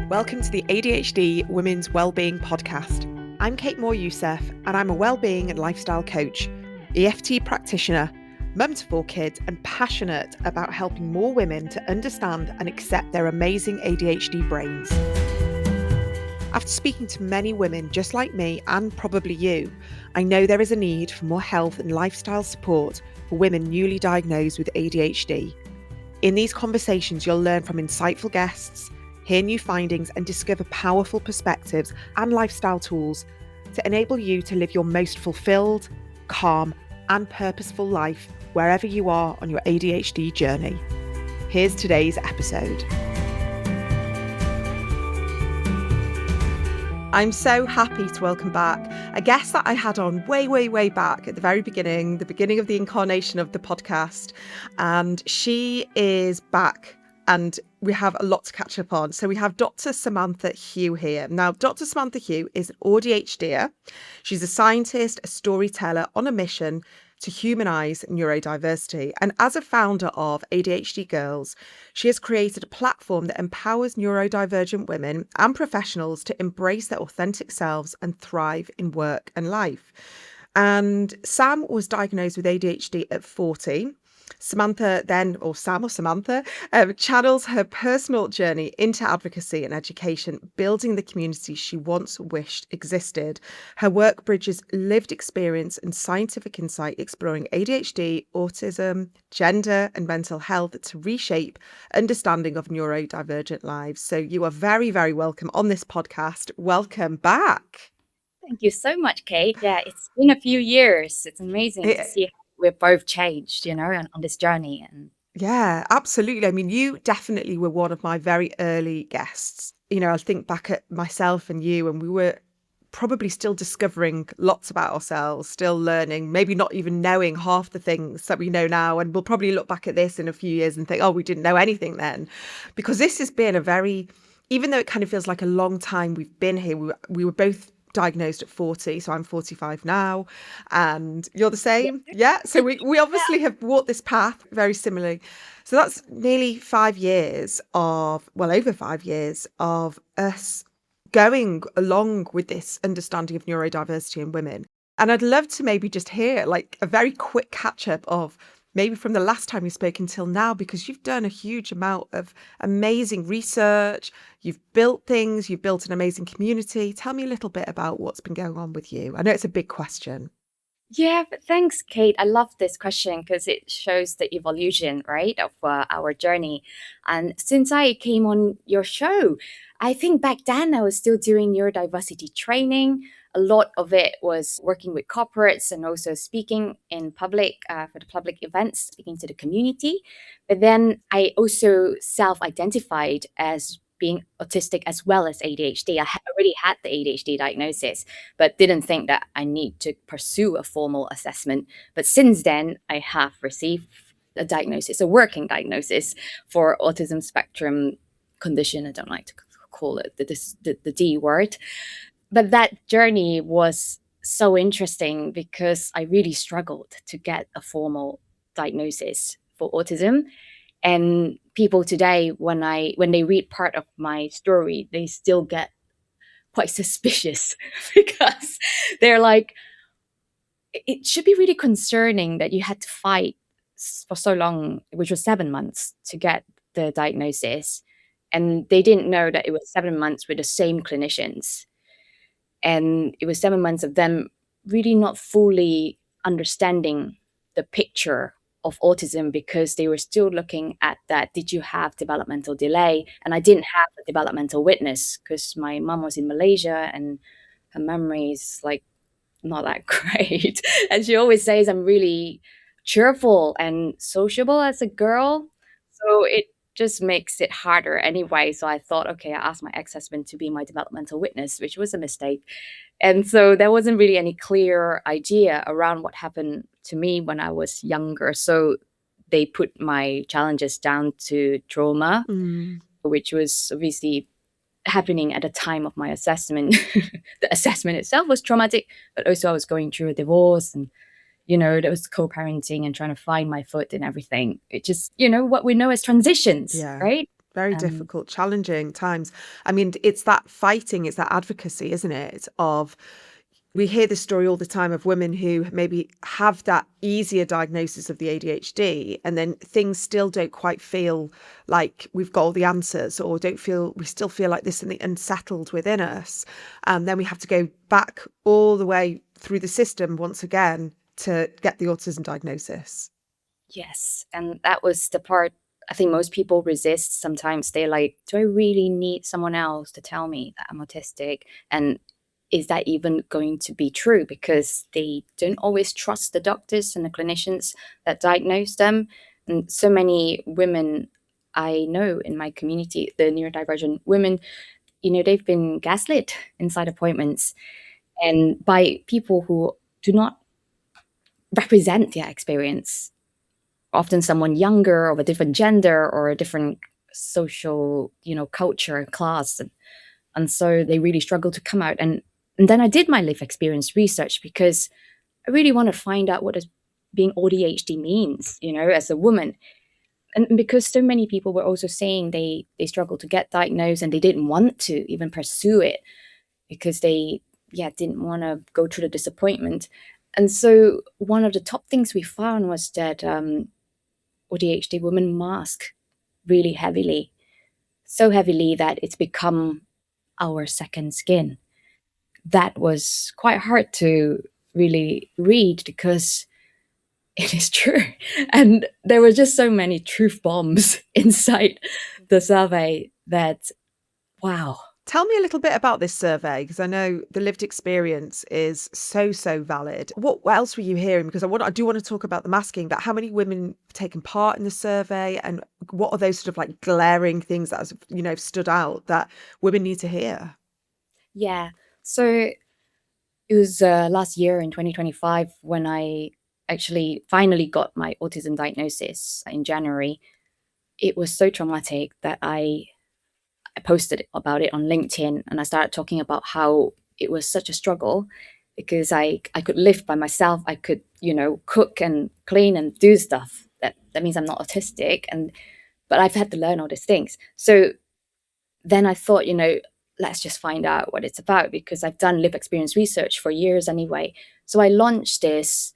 Welcome to the ADHD Women's Wellbeing Podcast. I'm Kate Moore-Youssef and I'm a wellbeing and lifestyle coach, EFT practitioner, mum to 4 kids and passionate about helping more women to understand and accept their amazing ADHD brains. After speaking to many women just like me and probably you, I know there is a need for more health and lifestyle support for women newly diagnosed with ADHD. In these conversations, you'll learn from insightful guests, hear new findings and discover powerful perspectives and lifestyle tools to enable you to live your most fulfilled, calm and purposeful life wherever you are on your ADHD journey. Here's today's episode. I'm so happy to welcome back a guest that I had on way back at the very beginning, the beginning of the incarnation of the podcast. And she is back and we have a lot to catch up on. So we have Dr. Samantha Hugh here. Now, Dr. Samantha Hugh is an AuDHDer. She's a scientist, a storyteller on a mission to humanise neurodiversity. And as a founder of ADHD Girls, she has created a platform that empowers neurodivergent women and professionals to embrace their authentic selves and thrive in work and life. And Sam was diagnosed with ADHD at 40. Samantha channels her personal journey into advocacy and education, building the community she once wished existed. Her work bridges lived experience and scientific insight, exploring ADHD, autism, gender and mental health to reshape understanding of neurodivergent lives. So you are very, very welcome on this podcast. Welcome back. Thank you so much, Kate. Yeah, it's been a few years. It's amazing to see how we've both changed, on this journey. Yeah, absolutely. I mean, you definitely were one of my very early guests. I think back at myself and you, and we were probably still discovering lots about ourselves, still learning, maybe not even knowing half the things that we know now. And we'll probably look back at this in a few years and think, oh, we didn't know anything then. Because this has been even though it kind of feels like a long time we've been here, we were both diagnosed at 40, so I'm 45 now and you're the same. Yeah, so we obviously have walked this path very similarly. So that's nearly over 5 years of us going along with this understanding of neurodiversity in women. And I'd love to maybe just hear like a very quick catch up of maybe from the last time you spoke until now, because you've done a huge amount of amazing research. You've built things, you've built an amazing community. Tell me a little bit about what's been going on with you. I know it's a big question. Yeah, but thanks, Kate. I love this question because it shows the evolution, right, of our journey. And since I came on your show, I think back then I was still doing neurodiversity training. A lot of it was working with corporates and also speaking in public for the public events, speaking to the community. But then I also self-identified as being autistic as well as ADHD. I already had the ADHD diagnosis, but didn't think that I need to pursue a formal assessment. But since then, I have received a diagnosis, a working diagnosis for autism spectrum condition. I don't like to call it the D word. But that journey was so interesting because I really struggled to get a formal diagnosis for autism. And people today, when they read part of my story, they still get quite suspicious because they're like, it should be really concerning that you had to fight for so long, which was 7 months, to get the diagnosis. And they didn't know that it was 7 months with the same clinicians. And it was 7 months of them really not fully understanding the picture of autism because they were still looking at that. Did you have developmental delay? And I didn't have a developmental witness because my mom was in Malaysia and her memory is like not that great. And she always says I'm really cheerful and sociable as a girl. So it just makes it harder anyway. So I thought, okay, I asked my ex-husband to be my developmental witness, which was a mistake. And so there wasn't really any clear idea around what happened to me when I was younger. So they put my challenges down to trauma, which was obviously happening at the time of my assessment. The assessment itself was traumatic, but also I was going through a divorce and there was co-parenting and trying to find my foot and everything. It just, what we know as transitions, right? Very And difficult, challenging times. I mean, it's that fighting, it's that advocacy, isn't it? Of we hear this story all the time of women who maybe have that easier diagnosis of the ADHD, and then things still don't quite feel like we've got all the answers, or don't feel we still feel like there's something unsettled within us. And then we have to go back all the way through the system once again to get the autism diagnosis. yes, and that was the part I think most people resist. Sometimes they're like, do I really need someone else to tell me that I'm autistic? And is that even going to be true? Because they don't always trust the doctors and the clinicians that diagnose them. And so many women I know in my community, the neurodivergent women, they've been gaslit inside appointments and by people who do not represent their experience, often someone younger of a different gender or a different social, culture class. And so they really struggle to come out. And then I did my life experience research because I really want to find out what does being ADHD means, as a woman. And because so many people were also saying they struggle to get diagnosed and they didn't want to even pursue it because they didn't want to go through the disappointment. And so one of the top things we found was that ADHD women mask really heavily, so heavily that it's become our second skin. That was quite hard to really read because it is true. And there were just so many truth bombs inside the survey that, wow. Tell me a little bit about this survey, because I know the lived experience is so valid. What else were you hearing? Because I do want to talk about the masking, but how many women have taken part in the survey, and what are those sort of like glaring things that have stood out that women need to hear? Yeah. So it was last year in 2025 when I actually finally got my autism diagnosis in January. It was so traumatic that I posted about it on LinkedIn and I started talking about how it was such a struggle because I could live by myself. I could, cook and clean and do stuff. That means I'm not autistic, but I've had to learn all these things. So then I thought, let's just find out what it's about because I've done live experience research for years anyway. So I launched this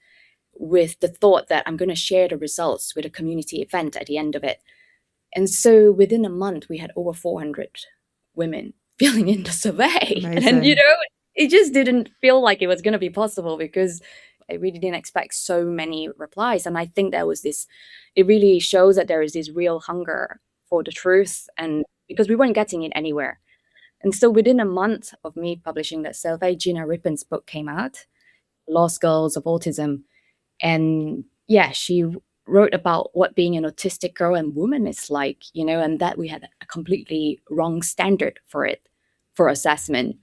with the thought that I'm going to share the results with a community event at the end of it. And so within a month, we had over 400 women filling in the survey. And, Amazing. it just didn't feel like it was going to be possible because I really didn't expect so many replies. And I think it really shows that there is this real hunger for the truth. And because we weren't getting it anywhere. And so within a month of me publishing that survey, Gina Rippon's book came out, Lost Girls of Autism. And yeah, she wrote about what being an autistic girl and woman is like, and that we had a completely wrong standard for it, for assessment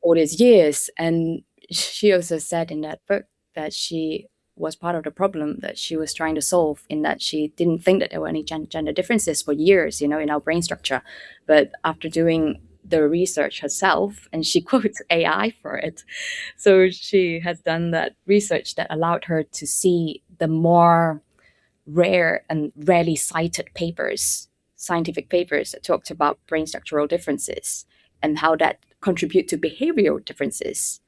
all these years. And she also said in that book that she was part of the problem that she was trying to solve, in that she didn't think that there were any gender differences for years, in our brain structure. But after doing the research herself, and she quotes AI for it, so she has done that research that allowed her to see the more rare and rarely cited papers, scientific papers that talked about brain structural differences and how that contribute to behavioral differences.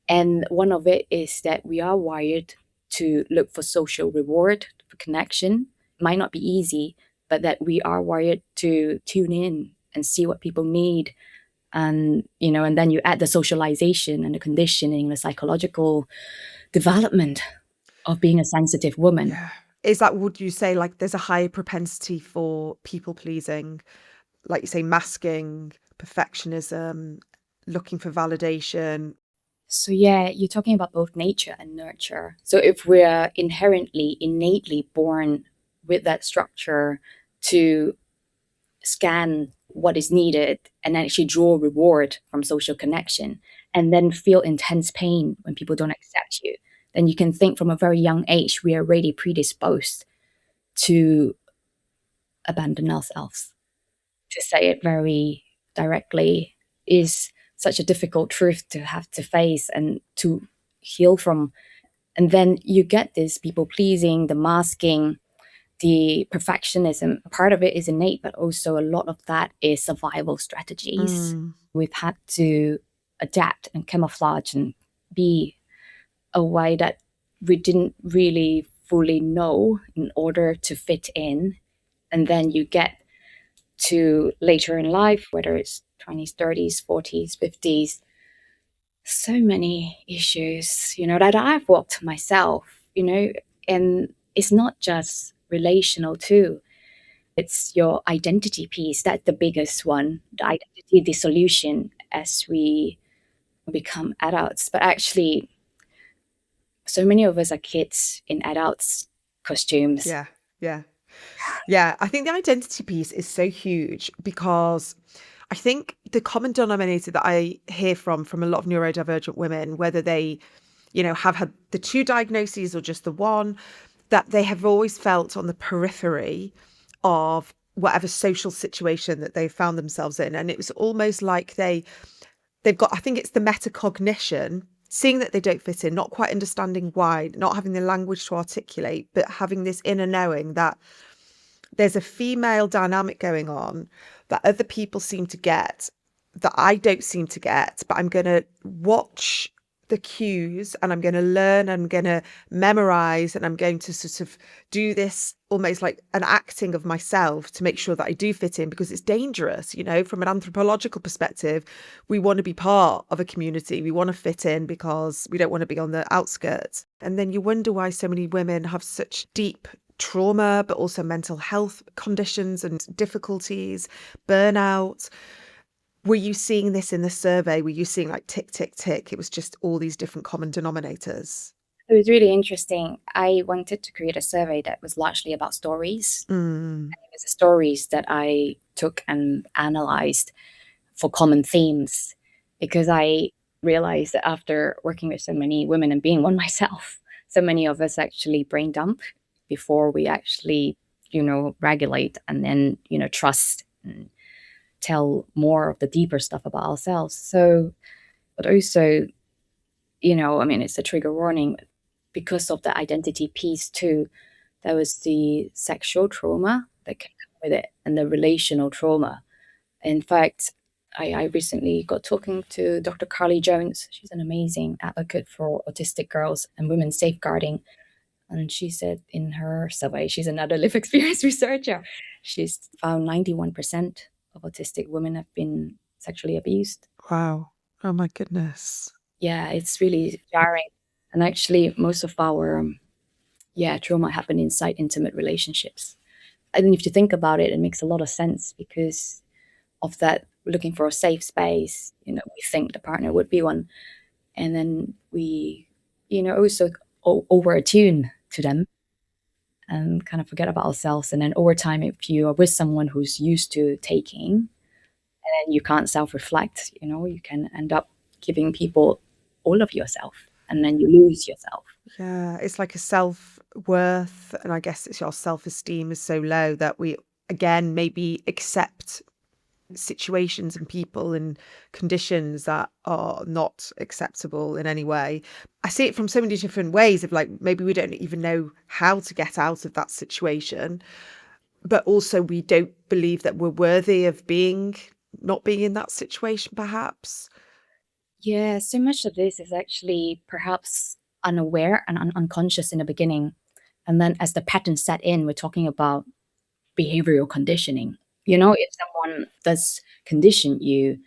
And one of it is that we are wired to look for social reward, for connection. It might not be easy, but that we are wired to tune in and see what people need. And, and then you add the socialization and the conditioning, the psychological development of being a sensitive woman. Yeah. Would you say like there's a higher propensity for people pleasing, like you say, masking, perfectionism, looking for validation? So yeah, you're talking about both nature and nurture. So if we're innately born with that structure to scan what is needed and then actually draw reward from social connection and then feel intense pain when people don't accept you, then you can think from a very young age we are already predisposed to abandon ourselves. To say it very directly is such a difficult truth to have to face and to heal from. And then you get this people pleasing, the masking, the perfectionism, part of it is innate, but also a lot of that is survival strategies. We've had to adapt and camouflage and be a way that we didn't really fully know in order to fit in. And then you get to later in life, whether it's 20s, 30s, 40s, 50s, so many issues, that I've walked myself, and it's not just relational too. It's your identity piece. That's the biggest one, the identity dissolution as we become adults. But actually, so many of us are kids in adults' costumes. Yeah, yeah. Yeah, I think the identity piece is so huge because I think the common denominator that I hear from a lot of neurodivergent women, whether they, have had the two diagnoses or just the one, that they have always felt on the periphery of whatever social situation that they found themselves in. And it was almost like they've got, I think it's the metacognition, seeing that they don't fit in, not quite understanding why, not having the language to articulate, but having this inner knowing that there's a female dynamic going on that other people seem to get that I don't seem to get, but I'm going to watch the cues and I'm going to learn, I'm going to memorize, and I'm going to sort of do this almost like an acting of myself to make sure that I do fit in, because it's dangerous, from an anthropological perspective. We want to be part of a community. We want to fit in because we don't want to be on the outskirts. And then you wonder why so many women have such deep trauma, but also mental health conditions and difficulties, burnout. Were you seeing this in the survey? Were you seeing like tick, tick, tick? It was just all these different common denominators. It was really interesting. I wanted to create a survey that was largely about stories. Mm. It was the stories that I took and analyzed for common themes, because I realized that after working with so many women and being one myself, so many of us actually brain dump before we actually, regulate and then, trust and tell more of the deeper stuff about ourselves. So, but also, it's a trigger warning because of the identity piece too. There was the sexual trauma that can come with it and the relational trauma. In fact, I recently got talking to Dr. Carly Jones. She's an amazing advocate for autistic girls and women's safeguarding. And she said in her survey, she's another lived experience researcher, she's found 91% of autistic women have been sexually abused. Wow. Oh my goodness. Yeah, it's really jarring. And actually, most of our trauma happened inside intimate relationships. And if you think about it, it makes a lot of sense because of that looking for a safe space. We think the partner would be one. And then we, also over attune to them and kind of forget about ourselves. And then over time, if you are with someone who's used to taking and then you can't self-reflect, you can end up giving people all of yourself and then you lose yourself. Yeah, it's like a self-worth, and I guess it's your self-esteem is so low that we, again, maybe accept situations and people and conditions that are not acceptable in any way. I see it from so many different ways of like, maybe we don't even know how to get out of that situation, but also we don't believe that we're worthy of not being in that situation, perhaps. Yeah, so much of this is actually perhaps unaware and unconscious in the beginning. And then as the pattern set in, we're talking about behavioral conditioning. If someone does condition you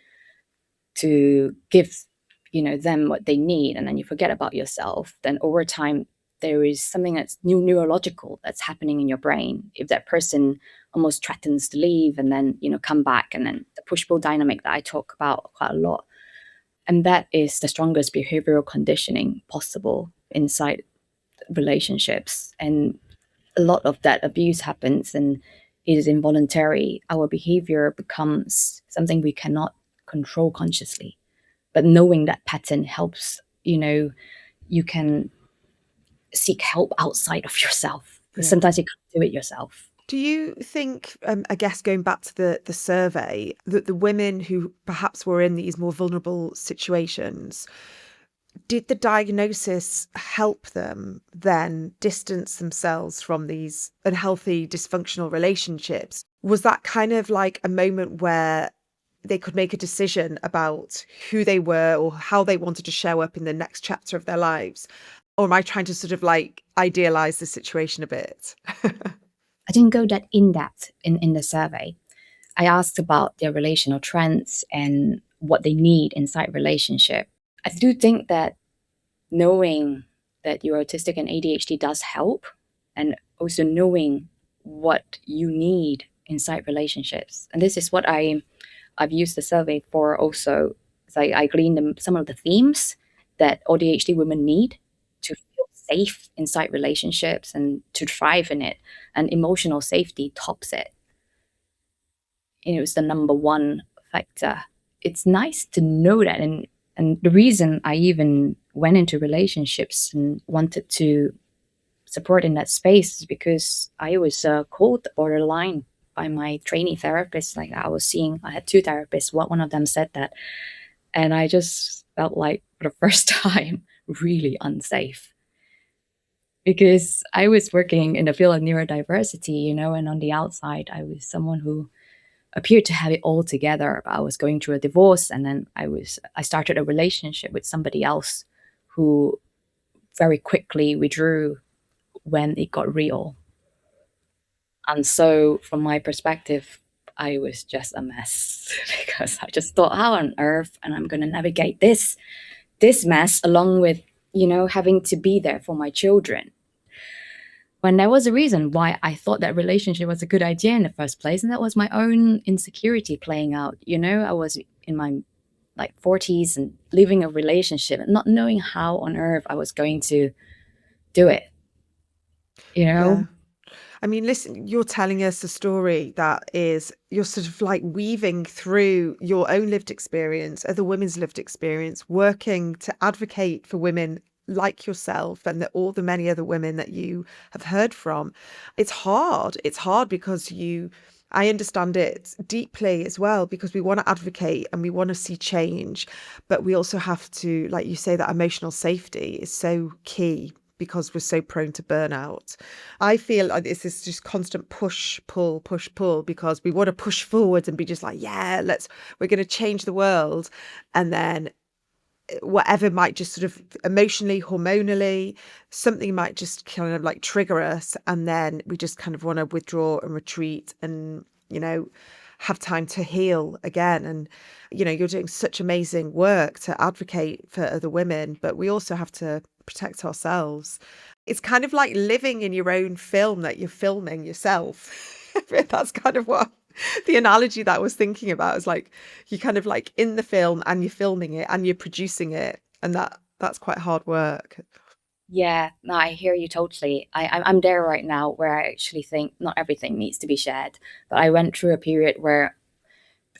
to give, them what they need, and then you forget about yourself, then over time, there is something that's neurological that's happening in your brain. If that person almost threatens to leave and then, come back, and then the push-pull dynamic that I talk about quite a lot. And that is the strongest behavioral conditioning possible inside relationships. And a lot of that abuse happens and it is involuntary. Our behavior becomes something we cannot control consciously. But knowing that pattern helps, you can seek help outside of yourself. Because Yeah. sometimes you can't do it yourself. Do you think, I guess going back to the survey, that the women who perhaps were in these more vulnerable situations, Did the diagnosis help them then distance themselves from these unhealthy, dysfunctional relationships? Was that kind of like a moment where they could make a decision about who they were or how they wanted to show up in the next chapter of their lives? Or am I trying to sort of like idealize the situation a bit? I didn't go that in depth in the survey. I asked about their relational trends and what they need inside relationship. I do think that knowing that you're autistic and ADHD does help, and also knowing what you need inside relationships. And this is what I've used the survey for also. So I gleaned some of the themes that ADHD women need to feel safe inside relationships and to thrive in it. And emotional safety tops it. It was the number one factor. It's nice to know that, and the reason I even went into relationships and wanted to support in that space is because I was called borderline by my trainee therapist. Like I had two therapists. One of them said that, and I just felt like for the first time really unsafe because I was working in the field of neurodiversity, and on the outside I was someone who appeared to have it all together. I was going through a divorce, and then I started a relationship with somebody else who very quickly withdrew when it got real. And so from my perspective, I was just a mess because I just thought, how on earth and I'm going to navigate this mess along with, having to be there for my children. When there was a reason why I thought that relationship was a good idea in the first place, and that was my own insecurity playing out. I was in my 40s and living a relationship and not knowing how on earth I was going to do it. Yeah. I mean, listen, you're telling us a story that is, you're sort of like weaving through your own lived experience, other women's lived experience, working to advocate for women like yourself and all the many other women that you have heard from. It's hard. It's hard because I understand it deeply as well, because we want to advocate and we want to see change, but we also have to, like you say, that emotional safety is so key because we're so prone to burnout. I feel like this is just constant push, pull, because we want to push forward and be just like, yeah, we're going to change the world. And then whatever might just sort of emotionally, hormonally, something might just kind of like trigger us. And then we just kind of want to withdraw and retreat and, have time to heal again. And, you're doing such amazing work to advocate for other women, but we also have to protect ourselves. It's kind of like living in your own film that you're filming yourself. That's kind of what the analogy that I was thinking about is like, you're kind of like in the film and you're filming it and you're producing it. And that's quite hard work. Yeah, no, I hear you totally. I'm there right now where I actually think not everything needs to be shared. But I went through a period where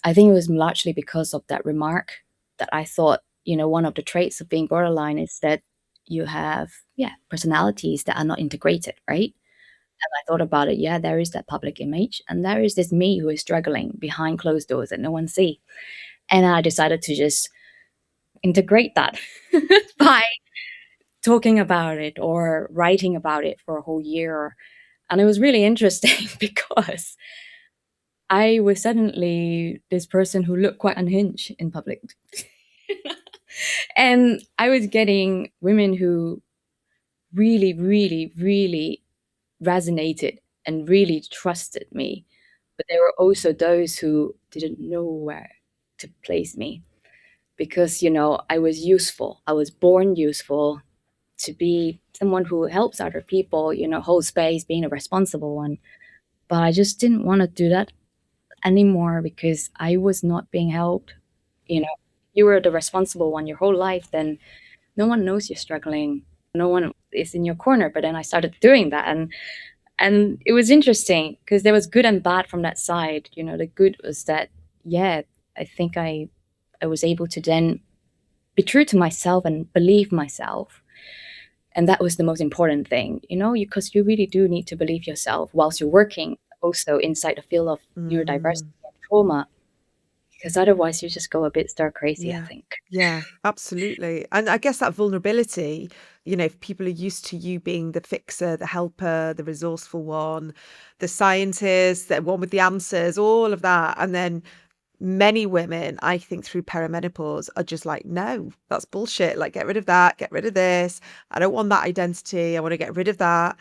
I think it was largely because of that remark that I thought, one of the traits of being borderline is that you have, personalities that are not integrated, right? And I thought about it, there is that public image, and there is this me who is struggling behind closed doors that no one see. And I decided to just integrate that by talking about it or writing about it for a whole year. And it was really interesting because I was suddenly this person who looked quite unhinged in public. And I was getting women who really, really, really resonated and really trusted me. But there were also those who didn't know where to place me because, I was useful. I was born useful to be someone who helps other people, hold space, being a responsible one. But I just didn't want to do that anymore because I was not being helped. You were the responsible one your whole life, then no one knows you're struggling. No one is in your corner. But then I started doing that, and it was interesting because there was good and bad from that side. The good was that, I think I was able to then be true to myself and believe myself. And that was the most important thing, because you really do need to believe yourself whilst you're working also inside the field of neurodiversity Mm. and trauma. because otherwise you just go a bit stir crazy, I Yeah. think. Yeah, absolutely. And I guess that vulnerability, if people are used to you being the fixer, the helper, the resourceful one, the scientist, the one with the answers, all of that. And then many women, I think, through perimenopause are just like, no, that's bullshit. Like, get rid of that, get rid of this. I don't want that identity. I want to get rid of that.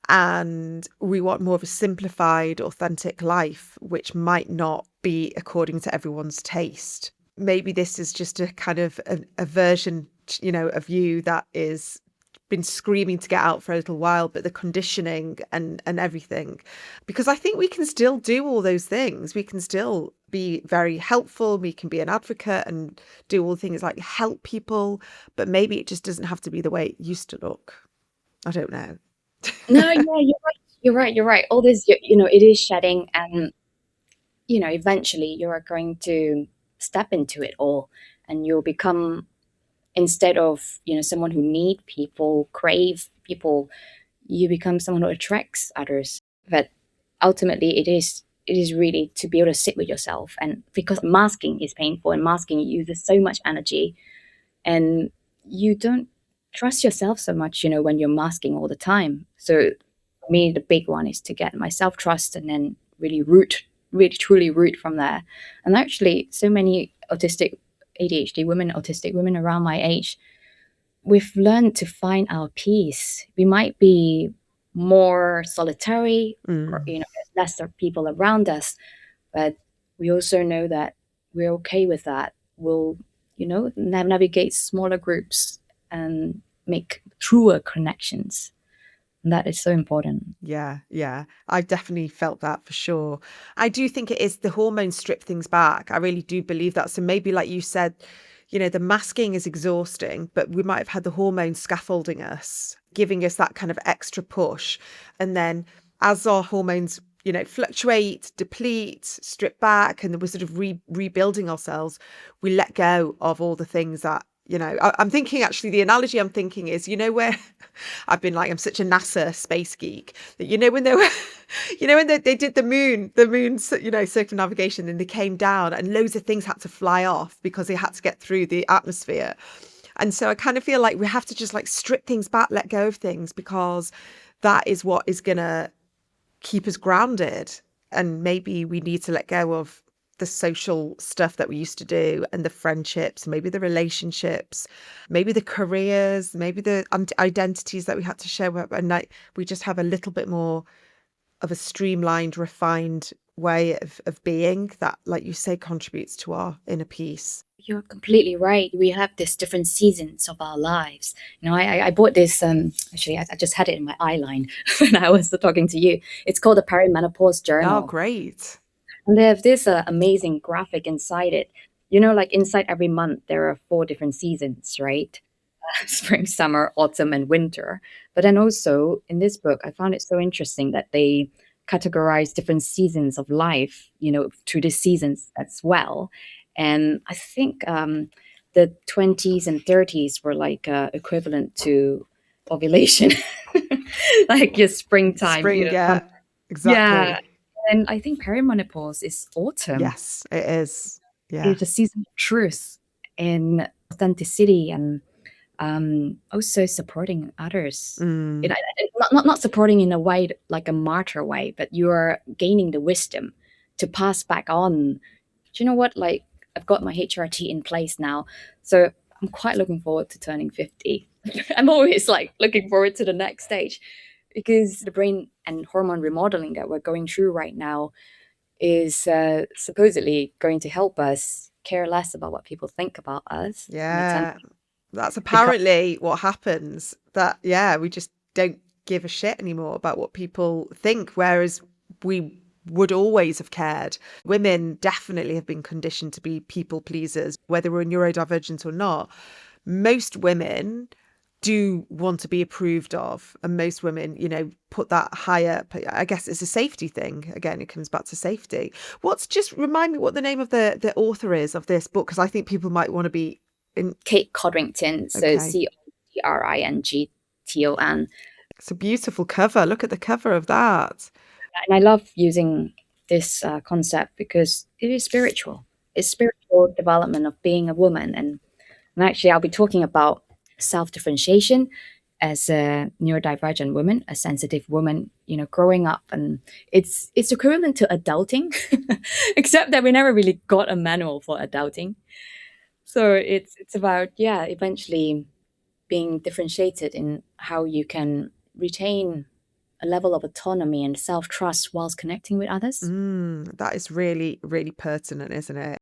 And we want more of a simplified, authentic life, which might not be according to everyone's taste. Maybe this is just a kind of a version, of you that is been screaming to get out for a little while, but the conditioning and everything, because I think we can still do all those things. We can still be very helpful. We can be an advocate and do all things like help people, but maybe it just doesn't have to be the way it used to look. I don't know. No, yeah, you're right. You're right. You're right. All this, it is shedding, and eventually you are going to step into it all, and you'll become, instead of someone who need people, crave people, you become someone who attracts others. But ultimately, it is really to be able to sit with yourself, and because masking is painful, and masking uses so much energy, and you don't trust yourself so much, when you're masking all the time. So for me, the big one is to get my self trust, and then really truly root from there. And actually, so many autistic women around my age, we've learned to find our peace. We might be more solitary, or Mm. there's less people around us, but we also know that we're okay with that. We'll, navigate smaller groups and make truer connections. And that is so important. Yeah, yeah. I've definitely felt that for sure. I do think it is the hormones strip things back. I really do believe that. So maybe like you said, the masking is exhausting, but we might have had the hormones scaffolding us, giving us that kind of extra push. And then as our hormones, fluctuate, deplete, strip back, and we're sort of rebuilding ourselves, we let go of all the things that, I'm thinking actually the analogy I'm thinking is, where I've been like, I'm such a NASA space geek that, when they were, when they did the moon, circumnavigation, and they came down and loads of things had to fly off because they had to get through the atmosphere. And so I kind of feel like we have to just like strip things back, let go of things, because that is what is going to keep us grounded. And maybe we need to let go of the social stuff that we used to do, and the friendships, maybe the relationships, maybe the careers, maybe the identities that we had to show up, and like we just have a little bit more of a streamlined, refined way of being that, like you say, contributes to our inner peace. You're completely right. We have these different seasons of our lives. I bought this. Actually, I just had it in my eye line when I was talking to you. It's called the Perimenopause Oh, Journal, great. and they have this amazing graphic inside it. Like inside every month, there are 4 different seasons, right? Spring, summer, autumn, and winter. But then also in this book, I found it so interesting that they categorize different seasons of life, through the seasons as well. And I think the 20s and 30s were like equivalent to ovulation, like your springtime, Spring, summer. yeah, Yeah. exactly. And I think perimenopause is autumn. Yes, it is. Yeah. It's a season of truth and authenticity, and also supporting others. Mm. Not supporting in a way like a martyr way, but you are gaining the wisdom to pass back on. Do you know what? Like, I've got my HRT in place now, so I'm quite looking forward to turning 50. I'm always like looking forward to the next stage, because the brain and hormone remodeling that we're going through right now is supposedly going to help us care less about what people think about us, and Yeah. That's become. apparently what happens. That, yeah, we just don't give a shit anymore about what people think, whereas we would always have cared. Women definitely have been conditioned to be people pleasers, whether we're neurodivergent or not. Most women do want to be approved of, and most women, put that higher. I guess it's a safety thing. Again, it comes back to safety. What's Just remind me what the name of the author is of this book, because I think people might want to be in. Kate Codrington, so Okay. Codrington. It's a beautiful cover. Look at the cover of that. And I love using this concept because it is spiritual. It's spiritual development of being a woman. And actually, I'll be talking about self differentiation as a neurodivergent woman, a sensitive woman, growing up. And it's equivalent to adulting, except that we never really got a manual for adulting. So it's about, yeah, eventually being differentiated in how you can retain a level of autonomy and self trust whilst connecting with others. That is really, really pertinent, isn't it?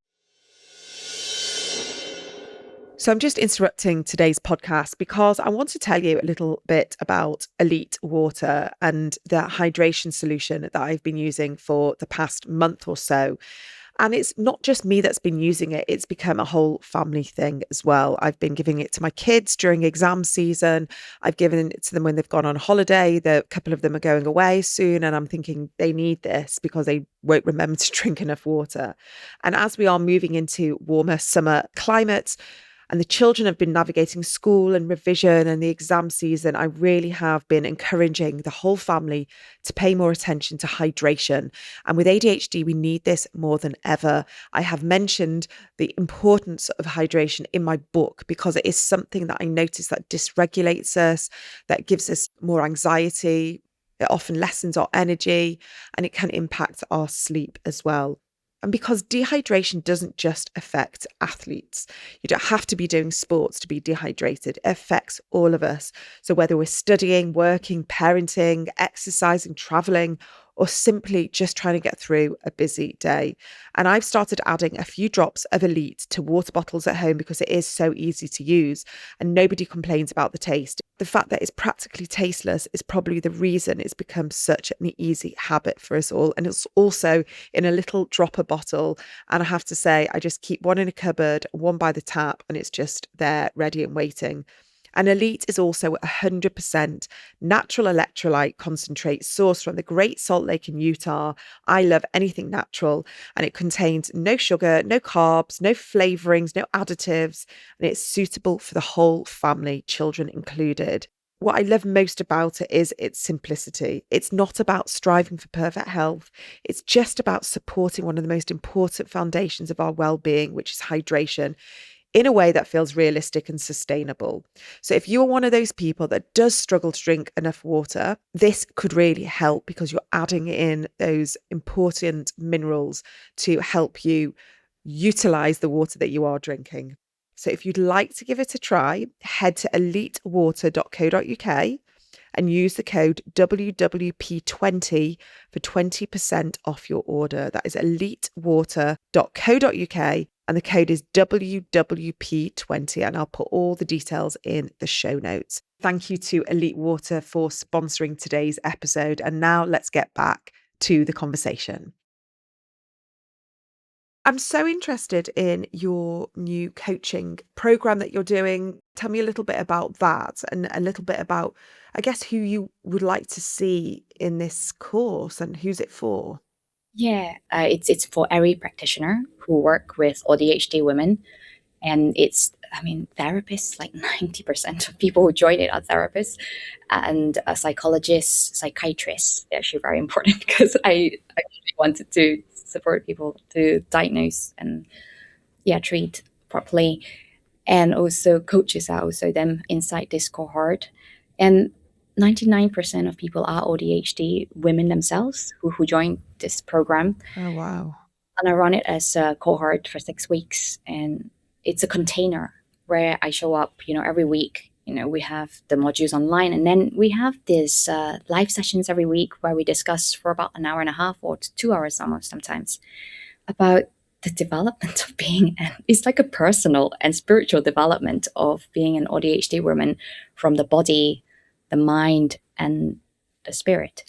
So I'm just interrupting today's podcast because I want to tell you a little bit about Elite Water and the hydration solution that I've been using for the past month or so. And it's not just me that's been using it, it's become a whole family thing as well. I've been giving it to my kids during exam season. I've given it to them when they've gone on holiday. A couple of them are going away soon, and I'm thinking they need this because they won't remember to drink enough water. And as we are moving into warmer summer climates, and the children have been navigating school and revision and the exam season, I really have been encouraging the whole family to pay more attention to hydration. And with ADHD, we need this more than ever. I have mentioned the importance of hydration in my book because it is something that I notice that dysregulates us, that gives us more anxiety. It often lessens our energy and it can impact our sleep as well. And because dehydration doesn't just affect athletes, you don't have to be doing sports to be dehydrated. It affects all of us. So whether we're studying, working, parenting, exercising, traveling, or simply just trying to get through a busy day. And I've started adding a few drops of Elite to water bottles at home because it is so easy to use and nobody complains about the taste. The fact that it's practically tasteless is probably the reason it's become such an easy habit for us all. And it's also in a little dropper bottle. And I have to say, I just keep one in a cupboard, one by the tap, and it's just there ready and waiting. And Elite is also 100% natural electrolyte concentrate sourced from the Great Salt Lake in Utah. I love anything natural, and it contains no sugar, no carbs, no flavorings, no additives, and it's suitable for the whole family, children included. What I love most about it is its simplicity. It's not about striving for perfect health. It's just about supporting one of the most important foundations of our well-being, which is hydration, in a way that feels realistic and sustainable. So if you're one of those people that does struggle to drink enough water, this could really help because you're adding in those important minerals to help you utilize the water that you are drinking. So if you'd like to give it a try, head to elitewater.co.uk and use the code WWP20 for 20% off your order. That is elitewater.co.uk. And the code is WWP20, and I'll put all the details in the show notes. Thank you to Elite Water for sponsoring today's episode. And now let's get back to the conversation. I'm so interested in your new coaching program that you're doing. Tell me a little bit about that and a little bit about, I guess, who you would like to see in this course and who's it for? Yeah, it's for every practitioner who work with ADHD women, and therapists. Like 90% of people who join it are therapists, and psychologists, psychiatrists. They're actually very important because I actually wanted to support people to diagnose and treat properly, and also coaches are also them inside this cohort, and 99% of people are ADHD women themselves who join this program. Oh, wow. And I run it as a cohort for 6 weeks, and it's a container where I show up, every week. We have the modules online, and then we have these live sessions every week where we discuss for about an hour and a half or 2 hours almost sometimes about the development of being, it's like a personal and spiritual development of being an ADHD woman, from the body, the mind, and the spirit.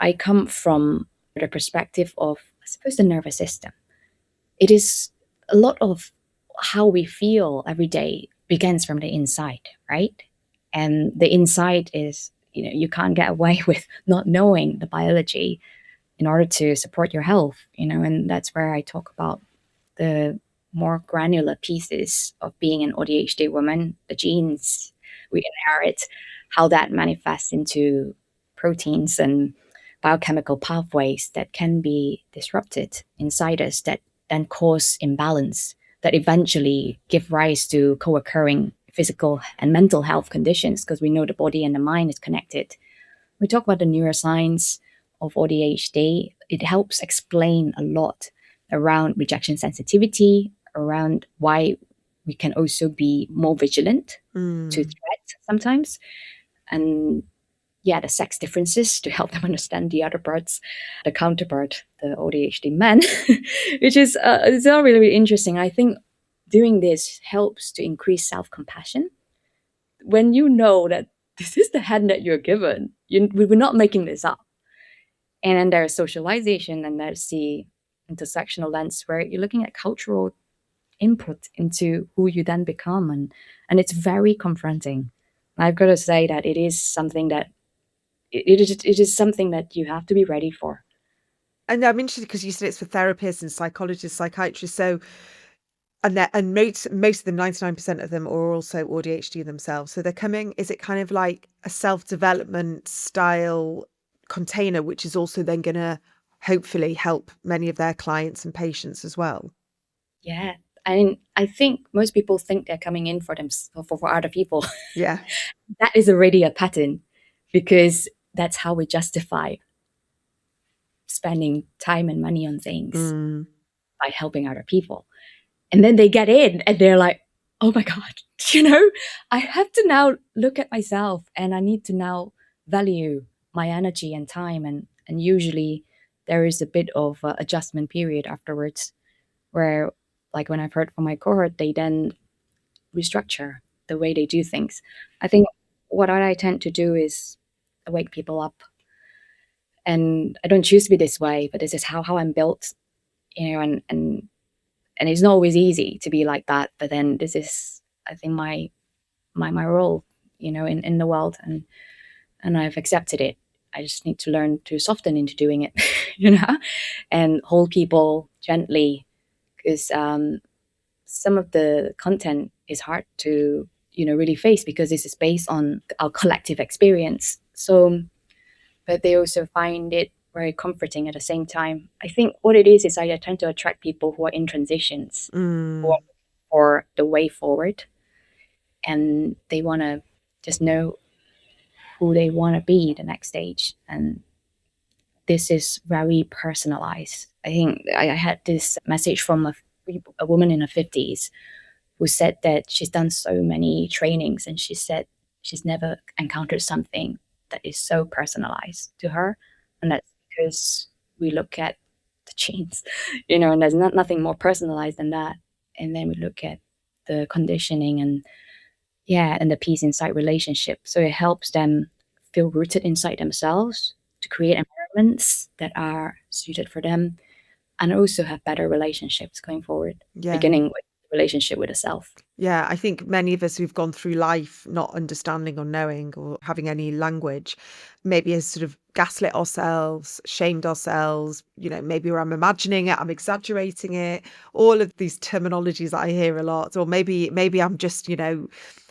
I come from the perspective of, I suppose, the nervous system. It is a lot of how we feel every day begins from the inside, right? And the inside is, you can't get away with not knowing the biology in order to support your health, and that's where I talk about the more granular pieces of being an ADHD woman, the genes we inherit, how that manifests into proteins and biochemical pathways that can be disrupted inside us that then cause imbalance that eventually give rise to co-occurring physical and mental health conditions, because we know the body and the mind is connected. We talk about the neuroscience of ADHD. It helps explain a lot around rejection sensitivity, around why we can also be more vigilant to threats sometimes, and yeah, the sex differences to help them understand the other parts, the counterpart, the ADHD man, which is it's all really, really interesting. I think doing this helps to increase self compassion when you know that this is the hand that you're given. We're not making this up. And then there's socialization, and there's the intersectional lens where you're looking at cultural input into who you then become, and it's very confronting. I've got to say that it is something that it is something that you have to be ready for. And I'm interested because you said it's for therapists and psychologists, psychiatrists. So, and most of them, 99% of them, are also ADHD themselves. So they're coming. Is it kind of like a self-development style container, which is also then going to hopefully help many of their clients and patients as well? Yeah. I think most people think they're coming in for them for other people. Yeah. That is already a pattern, because that's how we justify spending time and money on things, Mm. by helping other people. And then they get in and they're like, oh my God, you know, I have to now look at myself, and I need to now value my energy and time. And usually there is a bit of adjustment period afterwards where, like when I've heard from my cohort, they then restructure the way they do things. I think what I tend to do is wake people up. And I don't choose to be this way, but this is how I'm built, and it's not always easy to be like that. But then this is, I think, my role, in the world, and I've accepted it. I just need to learn to soften into doing it, and hold people gently, because some of the content is hard to really face, because this is based on our collective experience. So, but they also find it very comforting at the same time. I think what it is I tend to attract people who are in transitions, who are Mm. for the way forward, and they want to just know who they want to be the next stage. And this is very personalized. I think I had this message from a woman in her 50s who said that she's done so many trainings, and she said she's never encountered something that is so personalized to her. And that's because we look at the genes, and there's nothing more personalized than that. And then we look at the conditioning, and yeah, and the peace inside relationship. So it helps them feel rooted inside themselves, to create environments that are suited for them, and also have better relationships going forward, Yeah. beginning with the relationship with the self. Yeah, I think many of us who've gone through life not understanding or knowing or having any language, maybe has sort of gaslit ourselves, shamed ourselves, maybe I'm imagining it, I'm exaggerating it, all of these terminologies that I hear a lot, or maybe I'm just,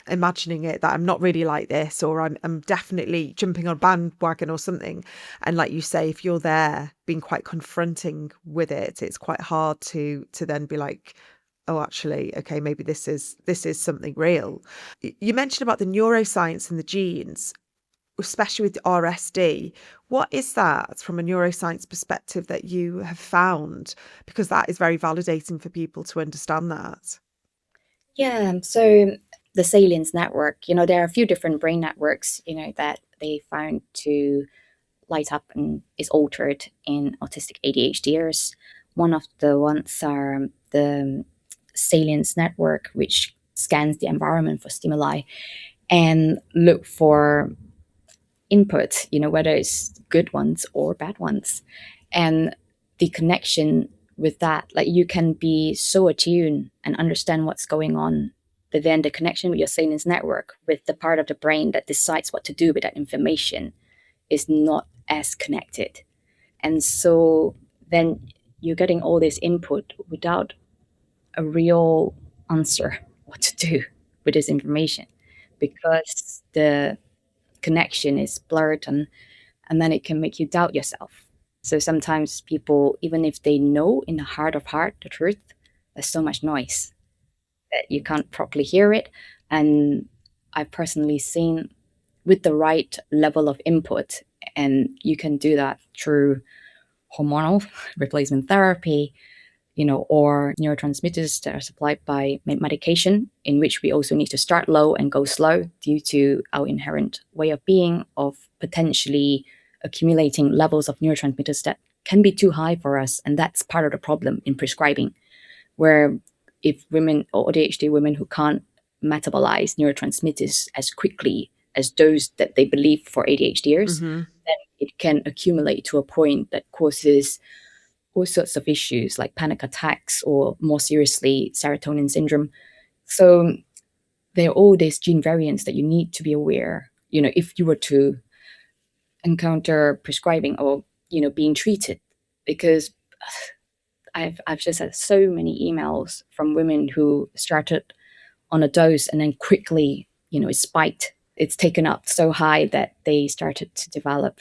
imagining it that I'm not really like this, or I'm definitely jumping on a bandwagon or something. And like you say, if you're there being quite confronting with it, it's quite hard to then be like, oh, actually, okay, maybe this is something real. You mentioned about the neuroscience and the genes, especially with RSD. What is that from a neuroscience perspective that you have found? Because that is very validating for people to understand that. Yeah, so the salience network, there are a few different brain networks, that they found to light up and is altered in autistic ADHDers. One of the ones are the salience network, which scans the environment for stimuli and look for input, whether it's good ones or bad ones. And the connection with that, like you can be so attuned and understand what's going on, but then the connection with your salience network, with the part of the brain that decides what to do with that information, is not as connected. And so then you're getting all this input without a real answer what to do with this information, because the connection is blurred, and then it can make you doubt yourself. So sometimes people, even if they know in the heart of heart the truth, there's so much noise that you can't properly hear it. And I've personally seen with the right level of input, and you can do that through hormonal replacement therapy, or neurotransmitters that are supplied by medication, in which we also need to start low and go slow due to our inherent way of being, of potentially accumulating levels of neurotransmitters that can be too high for us. And that's part of the problem in prescribing, where if women or ADHD women who can't metabolize neurotransmitters as quickly as those that they believe for ADHDers, then it can accumulate to a point that causes all sorts of issues like panic attacks, or more seriously, serotonin syndrome. So there are all these gene variants that you need to be aware, if you were to encounter prescribing or, being treated, because I've just had so many emails from women who started on a dose and then quickly, it spiked. It's taken up so high that they started to develop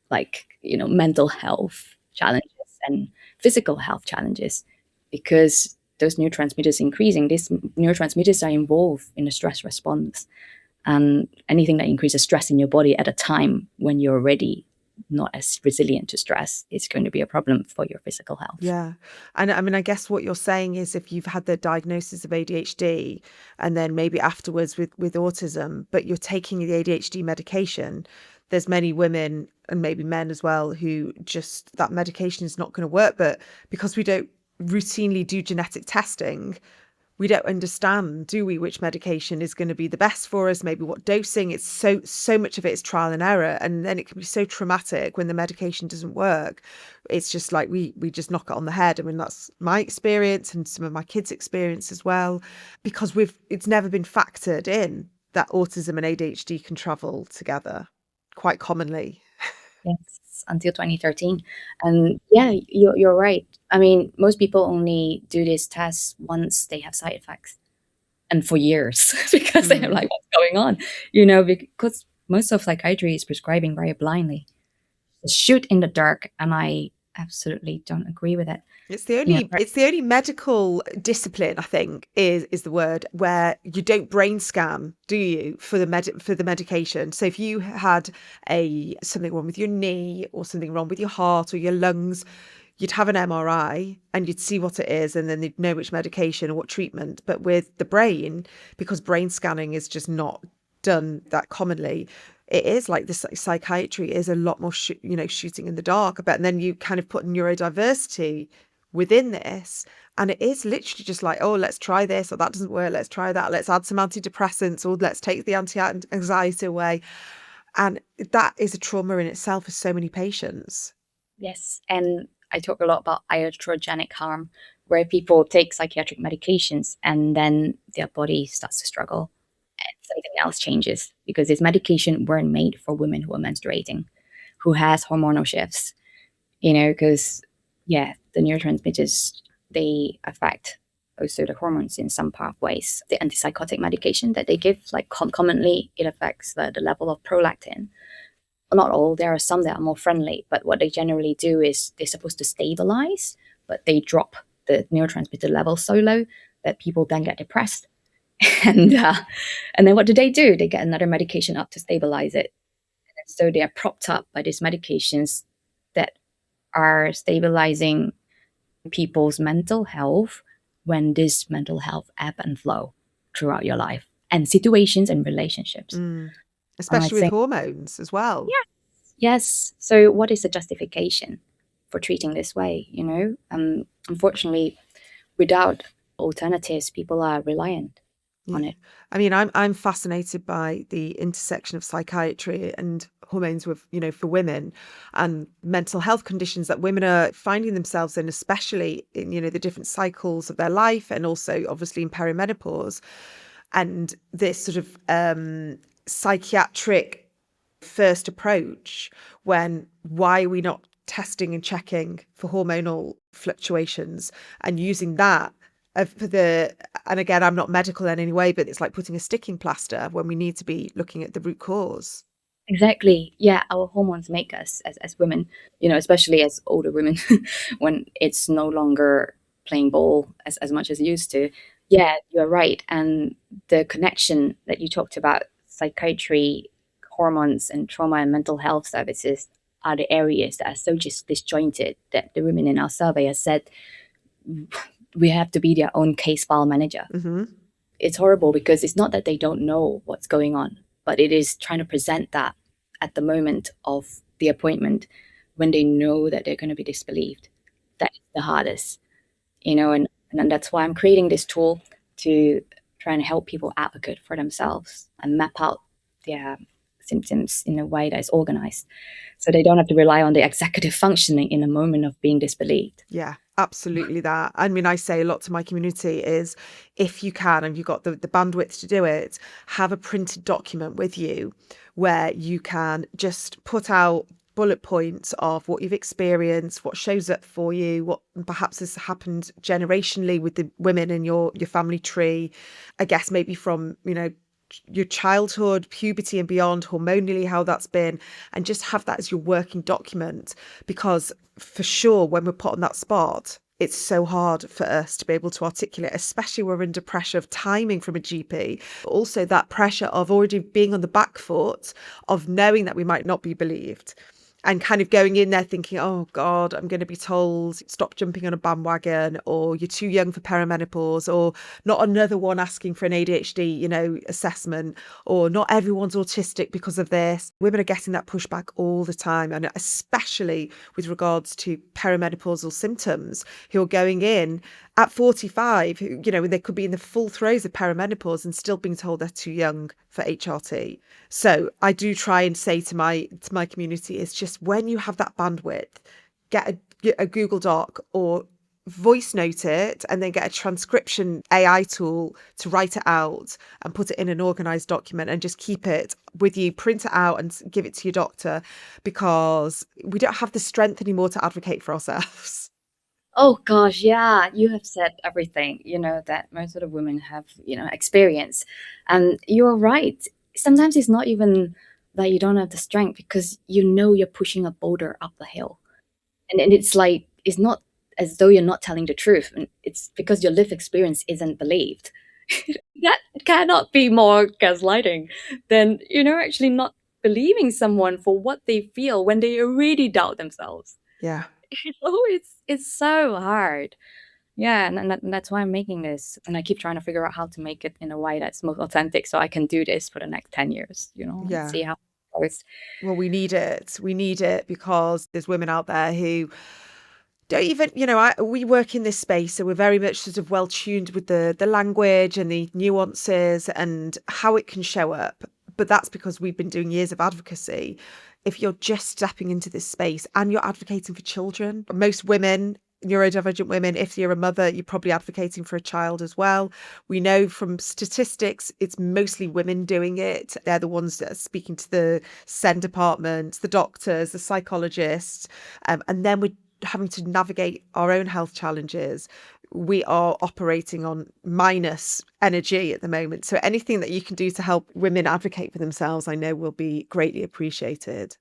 mental health challenges and physical health challenges, because those neurotransmitters increasing, these neurotransmitters are involved in the stress response. And anything that increases stress in your body at a time when you're already not as resilient to stress is going to be a problem for your physical health. Yeah. And I mean, I guess what you're saying is if you've had the diagnosis of ADHD and then maybe afterwards with autism, but you're taking the ADHD medication, there's many women and maybe men as well who just that medication is not going to work. But because we don't routinely do genetic testing, we don't understand, do we, which medication is going to be the best for us, maybe what dosing. It's so much of it is trial and error. And then it can be so traumatic when the medication doesn't work. It's just like we just knock it on the head. I mean, that's my experience and some of my kids' experience as well, because it's never been factored in that autism and ADHD can travel together quite commonly. Yes, until 2013. And yeah, you're right. I mean, most people only do this test once they have side effects, and for years, because they're like, what's going on? Because most of psychiatry is prescribing very blindly. Shoot in the dark, and I absolutely don't agree with it. It's the only medical discipline, I think, is the word, where you don't brain scan, do you, for the medication. So if you had something wrong with your knee or something wrong with your heart or your lungs, you'd have an MRI and you'd see what it is, and then they'd know which medication or what treatment. But with the brain, because brain scanning is just not done that commonly, it is like this psychiatry is a lot more shooting in the dark. I bet. And then you kind of put neurodiversity within this, and it is literally just like, oh, let's try this, or that doesn't work, let's try that, let's add some antidepressants, or let's take the anti-anxiety away. And that is a trauma in itself for so many patients. Yes, and I talk a lot about iatrogenic harm, where people take psychiatric medications and then their body starts to struggle and something else changes, because this medication weren't made for women who are menstruating, who has hormonal shifts, because the neurotransmitters, they affect also the hormones in some pathways. The antipsychotic medication that they give, like commonly, it affects the level of prolactin. Not all, there are some that are more friendly, but what they generally do is they're supposed to stabilize, but they drop the neurotransmitter level so low that people then get depressed. and then what do? They get another medication up to stabilize it. And so they are propped up by these medications that are stabilizing people's mental health, when this mental health ebb and flow throughout your life and situations and relationships. Especially with hormones as well. Yes. So what is the justification for treating this way? Unfortunately, without alternatives, people are reliant on it. I mean, I'm fascinated by the intersection of psychiatry and hormones with, for women, and mental health conditions that women are finding themselves in, especially in, the different cycles of their life, and also obviously in perimenopause. And this sort of psychiatric first approach, why are we not testing and checking for hormonal fluctuations and using that and again, I'm not medical in any way, but it's like putting a sticking plaster when we need to be looking at the root cause. Exactly. Yeah, our hormones make us as women, especially as older women, when it's no longer playing ball as much as it used to. Yeah, you're right. And the connection that you talked about, psychiatry, hormones, and trauma and mental health services are the areas that are so just disjointed that the women in our survey have said we have to be their own case file manager. Hmm. It's horrible because it's not that they don't know what's going on, but it is trying to present that at the moment of the appointment when they know that they're going to be disbelieved. That's the hardest, and that's why I'm creating this tool to try and help people advocate for themselves and map out their symptoms in a way that is organized so they don't have to rely on the executive functioning in a moment of being disbelieved. Yeah, absolutely that. I mean, I say a lot to my community is if you can, and you've got the bandwidth to do it, have a printed document with you where you can just put out bullet points of what you've experienced, what shows up for you, what perhaps has happened generationally with the women in your family tree. I guess maybe from, your childhood, puberty and beyond, hormonally, how that's been, and just have that as your working document. Because for sure, when we're put on that spot, it's so hard for us to be able to articulate, especially when we're under pressure of timing from a GP, but also that pressure of already being on the back foot, of knowing that we might not be believed. And kind of going in there thinking, oh God, I'm going to be told, stop jumping on a bandwagon, or you're too young for perimenopause, or not another one asking for an ADHD, assessment, or not everyone's autistic because of this. Women are getting that pushback all the time, and especially with regards to perimenopausal symptoms, who are going in at 45, they could be in the full throes of perimenopause and still being told they're too young for HRT. So I do try and say to my community, is just when you have that bandwidth, get a Google Doc or voice note it, and then get a transcription AI tool to write it out and put it in an organized document, and just keep it with you, print it out and give it to your doctor, because we don't have the strength anymore to advocate for ourselves. Oh gosh, yeah, you have said everything, that most of the women have, experience. And you're right. Sometimes it's not even that you don't have the strength because you're pushing a boulder up the hill. And it's like, it's not as though you're not telling the truth. And it's because your lived experience isn't believed. That cannot be more gaslighting than, actually not believing someone for what they feel when they already doubt themselves. Yeah. It's so hard. Yeah, and that's why I'm making this, and I keep trying to figure out how to make it in a way that's most authentic, so I can do this for the next 10 years, and Yeah. see how it goes. Well, we need it. We need it because there's women out there who don't even, we work in this space, so we're very much sort of well tuned with the language and the nuances and how it can show up. But that's because we've been doing years of advocacy. If you're just stepping into this space and you're advocating for children, most women, neurodivergent women, if you're a mother, you're probably advocating for a child as well. We know from statistics, it's mostly women doing it. They're the ones that are speaking to the SEND departments, the doctors, the psychologists, and then we're having to navigate our own health challenges. We are operating on minus energy at the moment. So anything that you can do to help women advocate for themselves, I know will be greatly appreciated.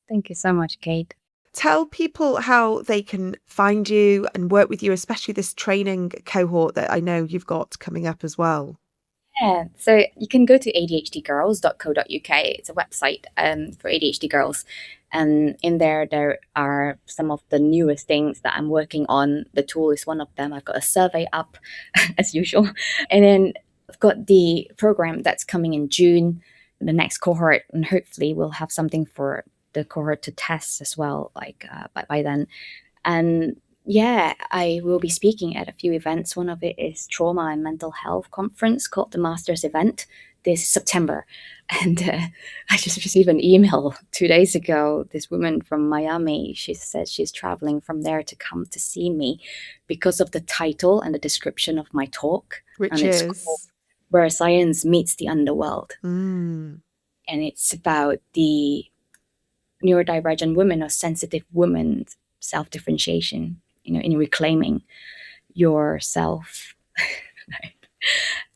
Thank you so much, Kate. Tell people how they can find you and work with you, especially this training cohort that I know you've got coming up as well. Yeah, so you can go to adhdgirls.co.uk. It's a website for ADHD girls. And in there are some of the newest things that I'm working on. The tool is one of them. I've got a survey up, as usual. And then I've got the program that's coming in June, the next cohort, and hopefully we'll have something for the cohort to test as well, like by then. And yeah, I will be speaking at a few events. One of it is Trauma and Mental Health Conference called the Masters Event this September. And I just received an email 2 days ago. This woman from Miami, she said she's traveling from there to come to see me because of the title and the description of my talk. Which And it's called is, Where Science Meets the Underworld. mm, And it's about the neurodivergent women or sensitive women's self-differentiation, in reclaiming yourself. Right?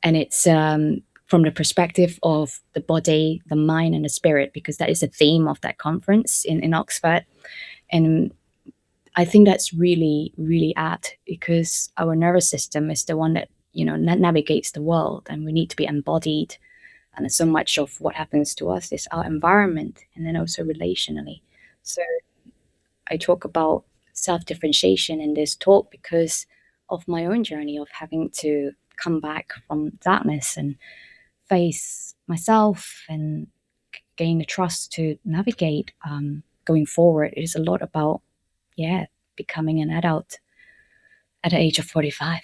And it's from the perspective of the body, the mind, and the spirit, because that is the theme of that conference in Oxford. And I think that's really, really apt, because our nervous system is the one that, navigates the world, and we need to be embodied. And so much of what happens to us is our environment, and then also relationally. So I talk about self-differentiation in this talk because of my own journey of having to come back from darkness and face myself and gain the trust to navigate going forward. It is a lot about, becoming an adult at the age of 45.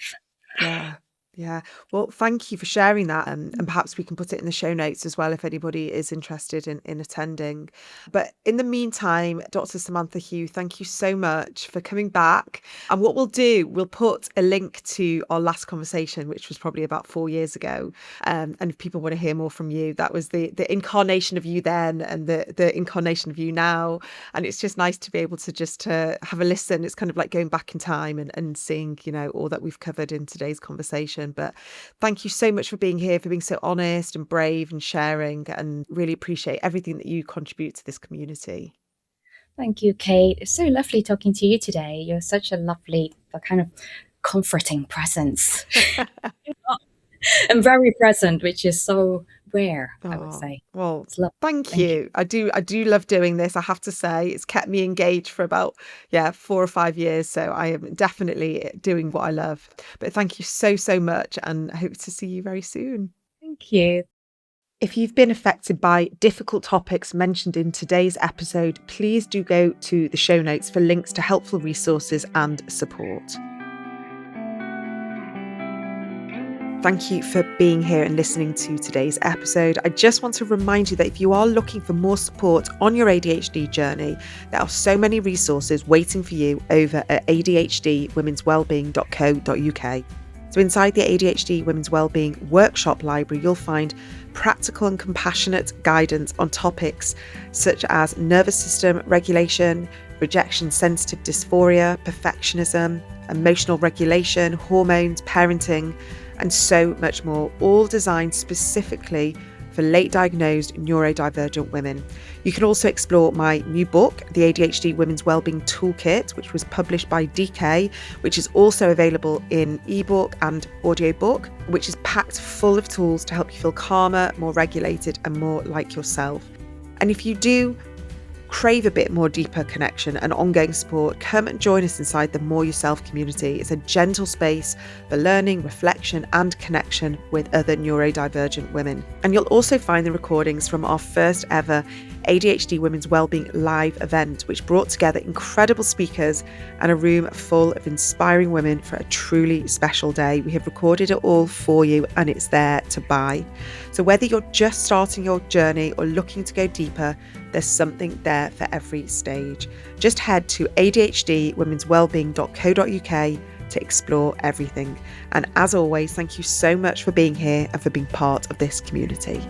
Yeah. Yeah. Well, thank you for sharing that. And perhaps we can put it in the show notes as well if anybody is interested in attending. But in the meantime, Dr. Samantha Hugh, thank you so much for coming back. And what we'll do, we'll put a link to our last conversation, which was probably about 4 years ago. And if people want to hear more from you, that was the incarnation of you then and the incarnation of you now. And it's just nice to be able to just have a listen. It's kind of like going back in time and seeing, all that we've covered in today's conversation. But thank you so much for being here, for being so honest and brave and sharing, and really appreciate everything that you contribute to this community. Thank you, Kate. It's so lovely talking to you today. You're such a lovely, kind of comforting presence. And very present, which is so rare, I would say. Well, thank you. I do love doing this, I have to say. It's kept me engaged for about 4 or 5 years, so I am definitely doing what I love. But thank you so much, and I hope to see you very soon. Thank you. If you've been affected by difficult topics mentioned in today's episode, please do go to the show notes for links to helpful resources and support. Thank you for being here and listening to today's episode. I just want to remind you that if you are looking for more support on your ADHD journey, there are so many resources waiting for you over at ADHDwomenswellbeing.co.uk. So inside the ADHD Women's Wellbeing Workshop Library, you'll find practical and compassionate guidance on topics such as nervous system regulation, rejection-sensitive dysphoria, perfectionism, emotional regulation, hormones, parenting, and so much more, all designed specifically for late diagnosed neurodivergent women. You can also explore my new book, the ADHD Women's Wellbeing Toolkit, which was published by DK, which is also available in ebook and audiobook, which is packed full of tools to help you feel calmer, more regulated, and more like yourself. And if you do crave a bit more deeper connection and ongoing support, come and join us inside the More Yourself community. It's a gentle space for learning, reflection, and connection with other neurodivergent women. And you'll also find the recordings from our first ever ADHD Women's Wellbeing live event, which brought together incredible speakers and a room full of inspiring women for a truly special day. We have recorded it all for you, and it's there to buy. So whether you're just starting your journey or looking to go deeper, there's something there for every stage. Just head to ADHDwomenswellbeing.co.uk to explore everything. And as always, thank you so much for being here and for being part of this community.